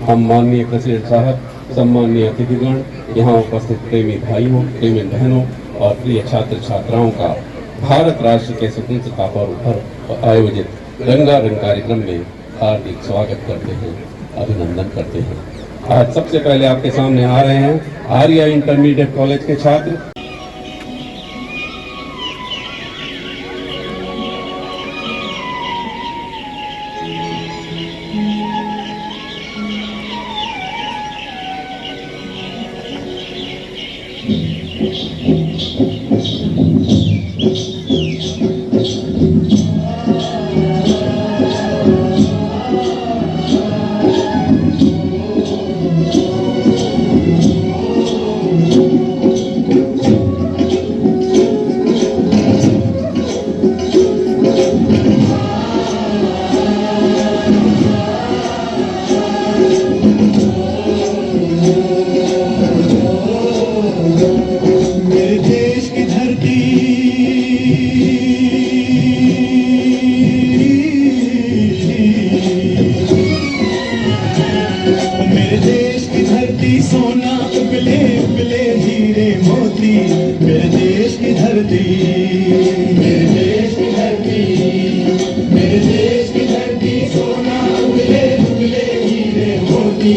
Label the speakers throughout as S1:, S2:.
S1: हम माननीय प्रेसिडेंट साहब, सम्माननीय अतिथिगण, यहाँ उपस्थित प्रेमी भाइयों, प्रेमी बहनों और प्रिय छात्र छात्राओं का भारत राष्ट्र के स्वतंत्रता पर्व पर आयोजित रंगारंग कार्यक्रम में हार्दिक स्वागत करते हैं, अभिनंदन करते हैं। आज सबसे पहले आपके सामने आ रहे हैं आर्या इंटरमीडिएट कॉलेज के छात्र।
S2: सोना उगले उगले हीरे मोती, मेरे देश की धरती, मेरे देश की धरती, मेरे देश की धरती। सोना उगले उगले हीरे मोती,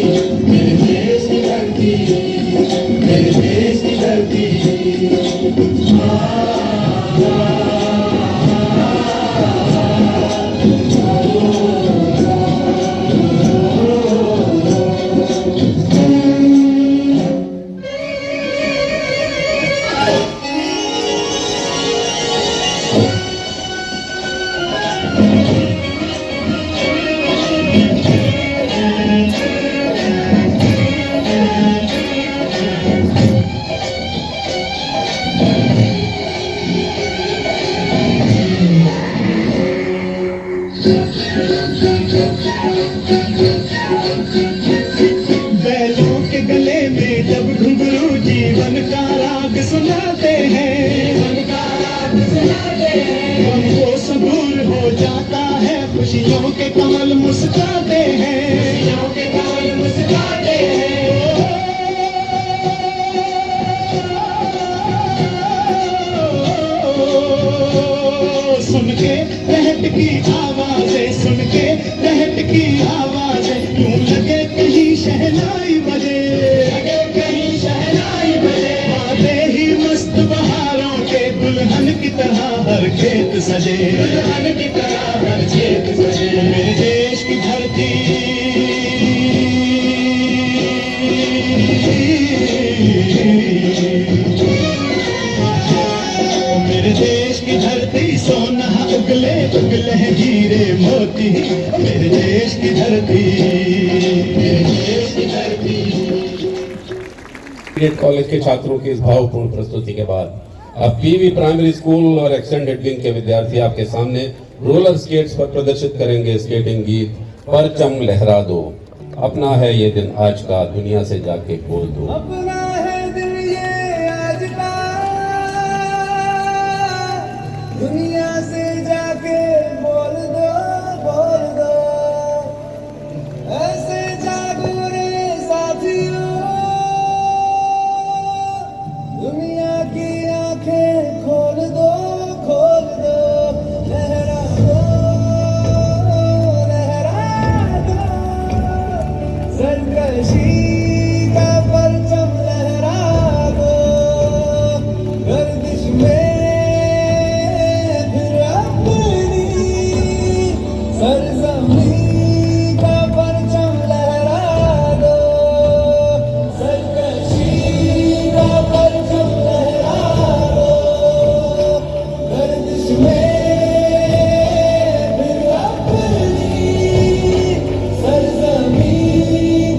S2: मेरे देश की धरती, मेरे देश की धरती। बैलों के गले में जब घुंघरू जीवन का राग सुनाते हैं, मन को सबूर हो जाता है, खुशियों के कमल मुस्कुराते हैं, खुशियों के कमल मुस्कुराते हैं। सुन के रहट की आवाजें, सुन के रहट की आवाजें, यूं लगे कहीं शहनाई बजे, लगे कहीं शहनाई बजे। आते ही मस्त बहारों के दुल्हन की तरह हर खेत सजे, दुल्हन की तरह हर खेत सजे। मेरे देश की धरती, मेरे देश की धरती। सोना उगले उगले हीरे मोती, मेरे देश की धरती, मेरे देश की धरती।
S1: कॉलेज के छात्रों की इस भावपूर्ण प्रस्तुति के बाद अब पीवी प्राइमरी स्कूल और एक्सटेंडेड विंग के विद्यार्थी आपके सामने रोलर स्केट्स पर प्रदर्शित करेंगे स्केटिंग गीत परचम लहरा दो। अपना है ये दिन आज का, दुनिया से जाके बोल दो।
S2: अपना है दिन ये आज का, दुनिया से जाके बोल दो, बोल दो। ऐसे जागो रे साथियों, दुनिया की आंखें खोल दो, खोल दो। लहरा दो, लहरा दो, सरकशी का परचम लहरा दो। गर्दिश में फिर अपनी सरजमीं का परचम लहरा दो, सरकशी का परचम लहरा दो। गर्दिश में फिर अपनी सरजमीं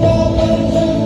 S2: का परचम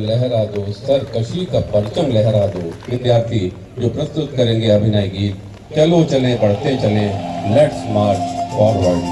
S1: लहरा दो, सरकशी का परचम लहरा दो। विद्यार्थी जो प्रस्तुत करेंगे अभिनय गीत चलो चलें बढ़ते चलें, लेट्स मार्च फॉरवर्ड।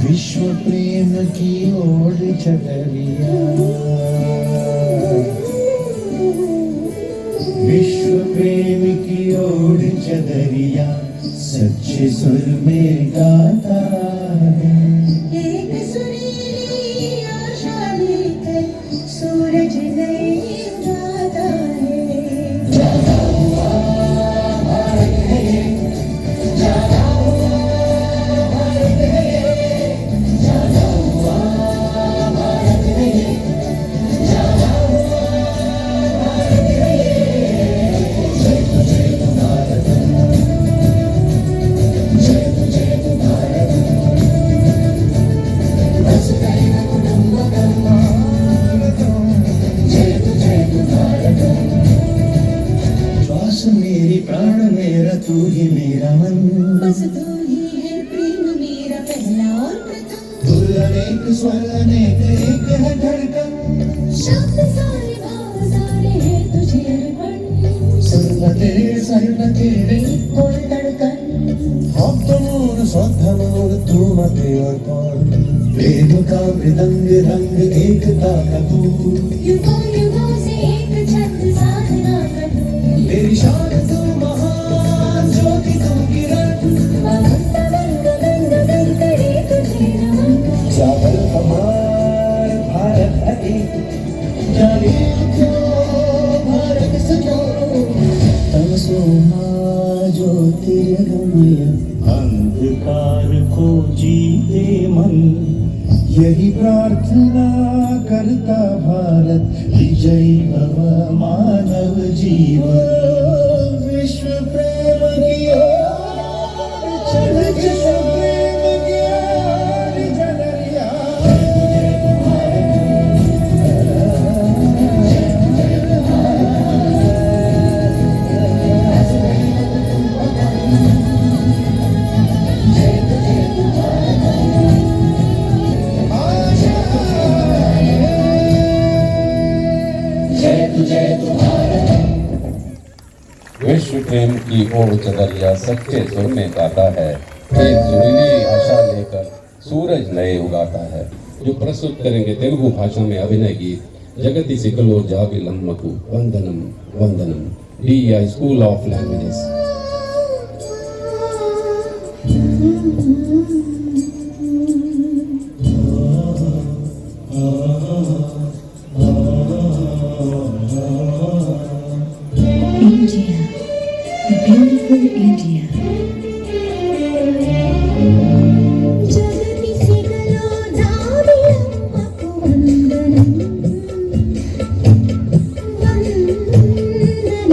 S2: विश्व प्रेम की ओर चदरिया, विश्व प्रेम की ओर चदरिया सच्चे सुर में गाता है।
S3: एक सुरीली आशा लेकर सूरज नए उगाता है।
S2: जागा हुआ भारत है, जागा हुआ भारत है, जागा हुआ भारत है, जागा हुआ भारत है। जय जय भारत, जय जय भारत, बस करेगा कुटुंबकम भारतम, जय भारत। श्वास मेरी प्राण मेरा तू ही मेरा मन,
S3: बस तू ही है प्रेम मेरा पहला और प्रथम।
S2: धुन अनेक स्वर अनेक एक है धड़कन,
S3: शब्द सारे भाव सारे हैं तुझे अर्पण।
S2: सुर तेरे सर तेरे
S3: कोई धड़कन
S2: भक्तमोर श्रद्धामोर तू मते और कौन। प्रेम का मृदंग रंग एकता का तू,
S3: युगों युगों से एक छंद साधना का तू।
S2: तेरी शान तू महान ज्योति तू किरण,
S3: अनंत रंग रंग रंग करे तुझे नमन।
S2: चावल हमार भारत है, जाने क्यों भारत सजो, तमसो माँ ज्योतिर्गमय। ज्योतिर्मय अंधकार को जीते मन, यही प्रार्थना करता भारत, विजयी भव मानव जीवन। विश्व प्रेम की ओर चल विश्व प्रेम की ओर जनरिया।
S1: विश्व प्रेम की ओर चदरिया सच्चे सुर में गाता है, एक सुरीली आशा लेकर सूरज नए उगाता है। जो प्रस्तुत करेंगे तेलुगु भाषा में अभिनय गीत जगति सिकलो जाविलम्मकु वंदनम वंदनम, DEI school of languages.
S3: India, the beautiful India. जगति सिगलो जाविलम्मकु वंदनम वंदनम,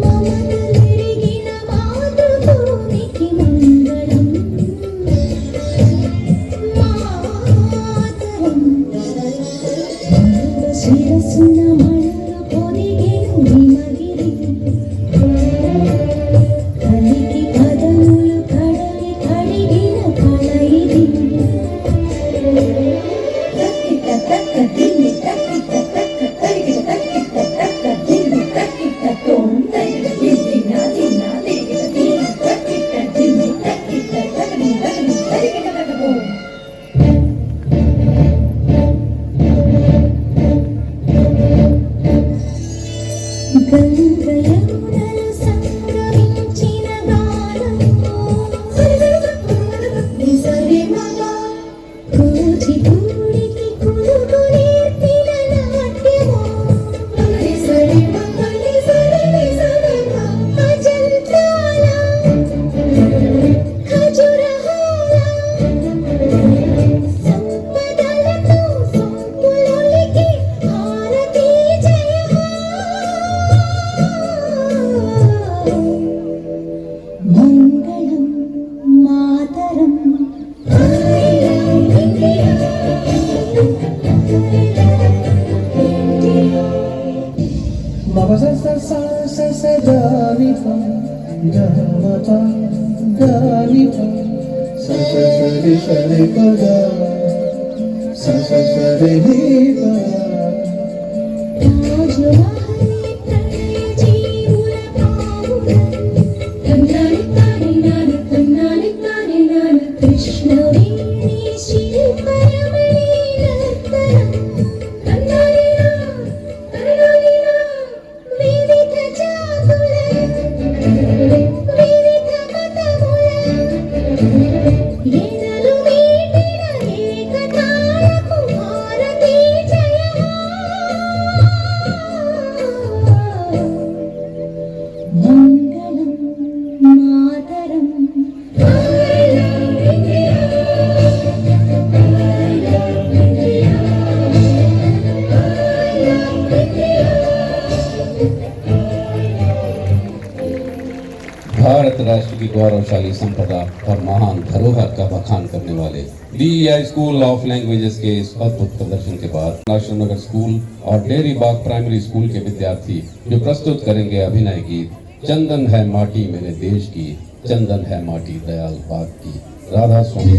S3: ममतलिरिगिन मातृभूमिకి మంగళం మాతరం। శిరస్సున మడల పొదిగెను హిమగిరి, కలికి పదములు కడలి కడిగిన కళ ఇది। తక్కిట తక్క దిన్ని తక్కిట తక్క తరిగిట తక్కిట తక్క దిన్ని తక్కిట తోం తరిగిట దిన్ని నాది నాది దిన్ని తక్కిట దిన్ని తక్కిట తక్కని తక్కని తరిగిట తక్క తోం। గంగ యమునలు సంగమించిన గానము, నిసరి మగ కూచిపూడికి కులుకు నేర్పిన నాట్యము, నిసరి మగ నిసరి నిసరి మగ అజంతాల ఖజురహోల, సంపదలతో సంపులొలికి హారతి జయ హో। మంగళం మాతరం।
S2: మమ స స స స స గాని ప గమ ప గాని ప స స స రి స రి ప గ స స స రి రి ప గ।
S3: రాజవాహి ప్రణయ జీవుల పావులం, తన్నాని తాని నాని తన్నాని తాని నాని, కృష్ణవేణి శిల్పరమణి నర్తనం, తన్నాని నా తన్నాని నా, వివిధ జాతుల వివిధ మతముల ఎనలు మీటిన ఏకతాళపు భారతీ జయ హో। మంగళం మాతరం।
S1: भारत राष्ट्र की गौरवशाली संपदा और महान धरोहर का बखान करने वाले DEI स्कूल ऑफ लैंग्वेजेस के इस अद्भुत प्रदर्शन के बाद नाशनगर स्कूल और डेयरी बाग प्राइमरी स्कूल के विद्यार्थी जो प्रस्तुत करेंगे अभिनय गीत चंदन है माटी मेरे देश की, चंदन है माटी दयाल बाग की। राधा स्वामी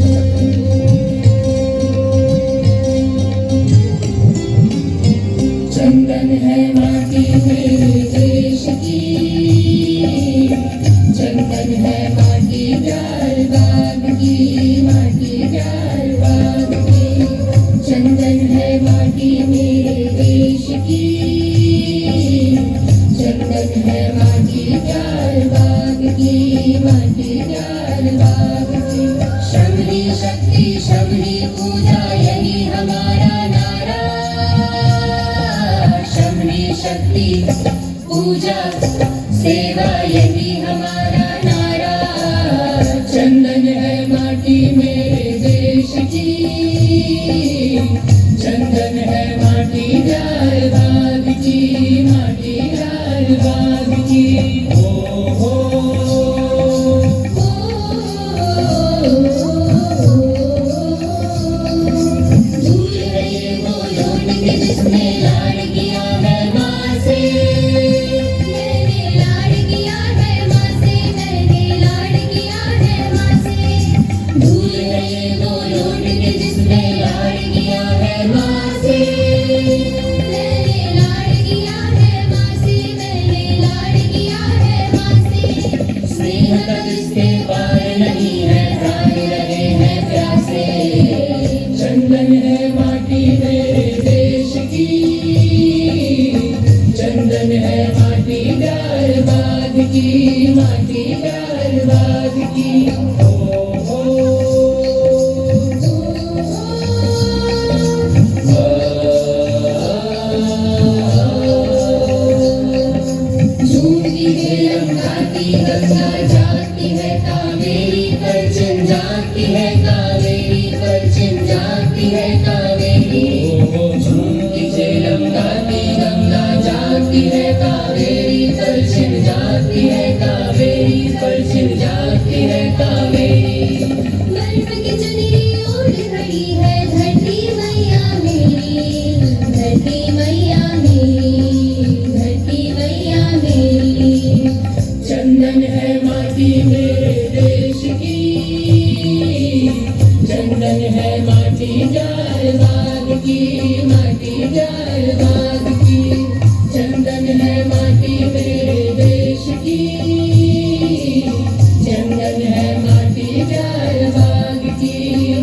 S3: चंदन है माटी मेरे देश की, चंदन है माटी प्यार बाग की, माटी प्यार बाग की। चंदन है माटी मेरे देश की, चंदन है माटी प्यार बाग की, माटी प्यार बाग की। शबरी शक्ति शबरी पूजा यही हमारा नारा, शबरी शक्ति पूजा सेवा यही हमारा नारा।
S4: चंदन है माटी मेरे देश की, चंदन है माटी जायदाद की, माटी जायदाद की। हो दूर है ये वो लौट के जिसने लाड़ किया है माँ से, मैंने लाड़ किया है माँ से, मैंने लाड़ किया है माँ से। दूर है ये वो लौट के जिसने लाड़ किया है माँ से, मैंने लाड़ किया है माँ से, मैंने लाड़ किया है माँ से। स्नेह का जिसके पार नहीं है, प्राण रहे हैं प्यासे। चंदन है माटी मेरे देश की, चंदन है माटी जायदाद की, माटी जायदाद की। झूठी है लंकाती गंगा जाती है कावेरी पर चिन जाती है, कावेरी पर चिन जाती है कावेरी। झूठी है लंकाती गंगा जाती है कावेरी पर चिन जाती है, कावेरी पर चिन जाती है कावेरी। बर्फ की चुनरी ओढ़ खड़ी है धरती मैया मेरी, धरती मैया मेरी, धरती मैया मेरी। चंदन है माटी मेरे देश की, चंदन है माटी जायदाद की, माटी जायदाद की। चंदन है माटी मेरे देश की, चंदन है माटी जायदाद की,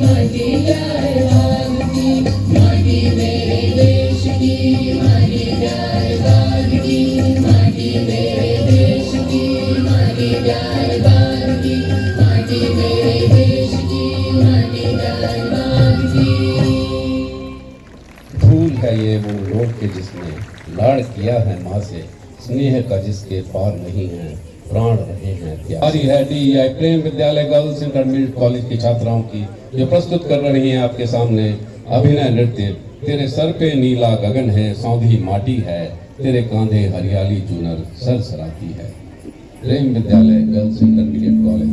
S4: माटी जायदाद की। माटी मेरे देश की, माटी जायदाद की, माटी मेरे देश की, माटी जायदाद की, माटी मेरे देश की, माटी जायदाद की।
S1: फूल है ये वो लौट के जिसने लाड़ किया है माँ से, स्नेह का जिसके पार नहीं है, प्राण रहे हैं प्यारी है DEI प्रेम विद्यालय गर्ल्स इंटरमीडिएट कॉलेज की छात्राओं की, जो प्रस्तुत कर रही हैं आपके सामने अभिनय नृत्य। तेरे सर पे नीला गगन है, सौंधी माटी है, तेरे कांधे हरियाली चूनर सरसराती है। प्रेम विद्यालय गर्ल्स इंटरमीडिएट कॉलेज।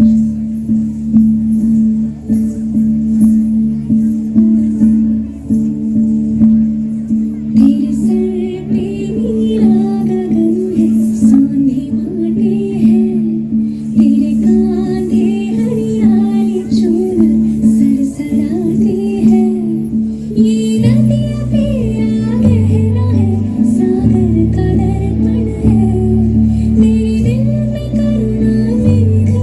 S3: तेरे सर पे नीला गगन है, सौंधी माटी है, तेरे कांधे हरियाली चूनर सरसराती है। ये नदियाँ तेरा गहरा है, सागर का दर्पण है, मेरे दिल में करुणा मेघ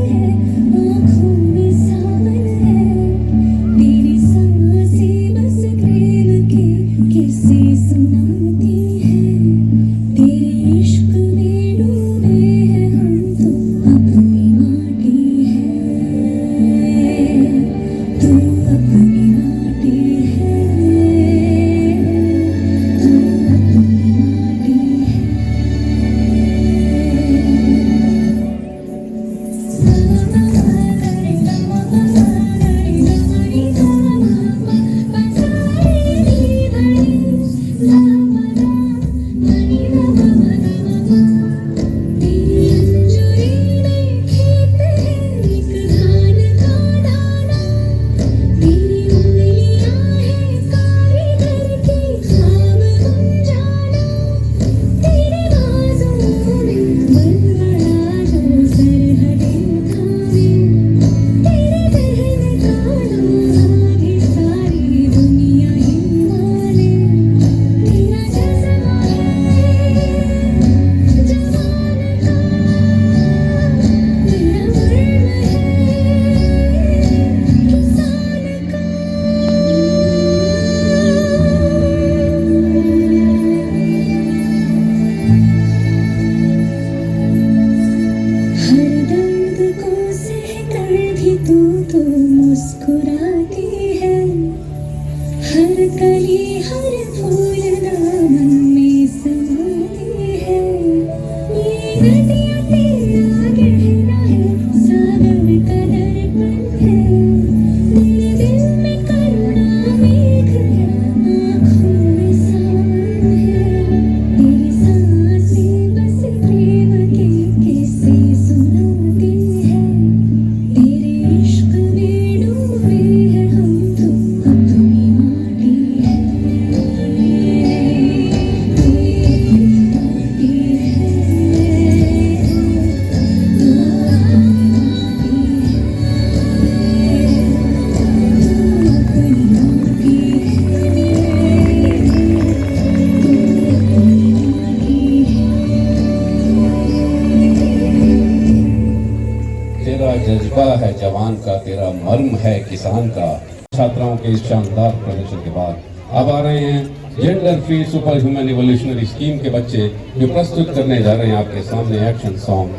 S1: तेरा जज्बा है जवान का, तेरा मर्म है किसान का। छात्राओं के इस शानदार प्रदर्शन के बाद अब आ रहे हैं gender free super human evolutionary scheme के बच्चे, जो प्रस्तुत करने जा रहे हैं आपके सामने एक्शन सॉन्ग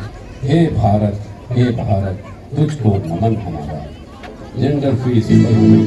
S1: हे भारत तुझको नमन हमारा। जेंडर फ्री सुपर ह्यूमन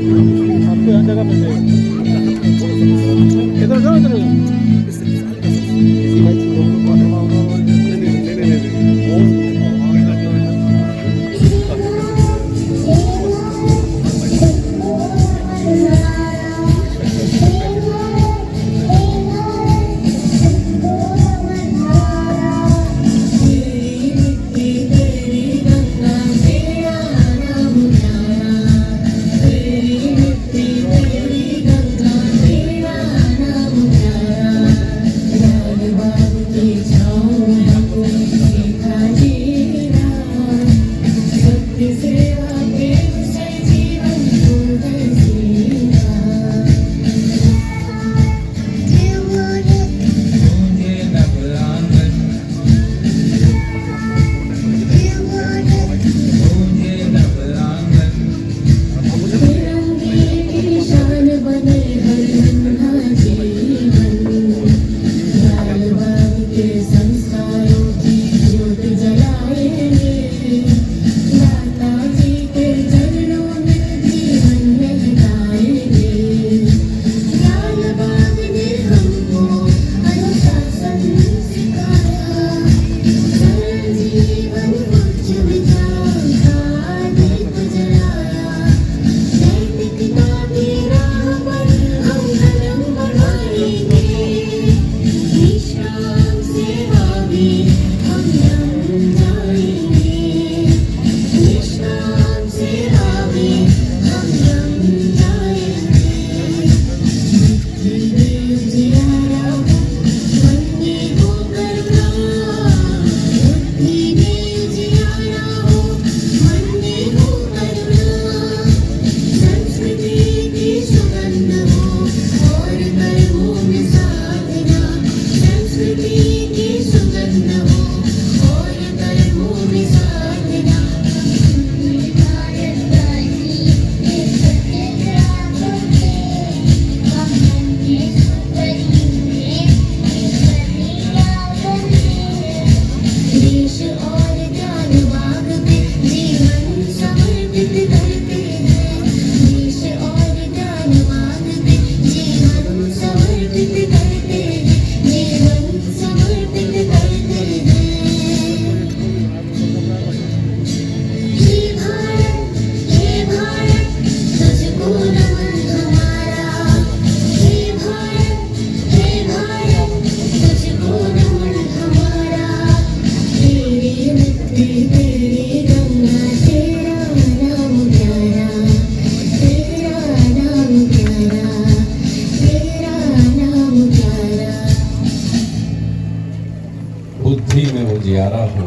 S1: बुद्धि में उजियारा हो,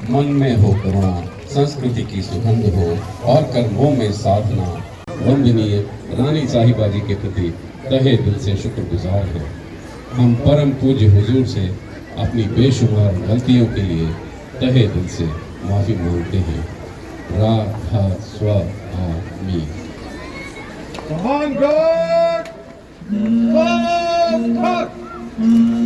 S1: मन में हो करुणा, संस्कृति की सुगंध हो और कर्मों में साधना। वंदनीय रानी साहिबा जी के प्रति तहे दिल से शुक्रगुजार हैं। हम परम पूज्य हुजूर से अपनी बेशुमार गलतियों के लिए तहे दिल से माफी मांगते हैं। राधा स्वामी।
S5: Come on, God! Come on!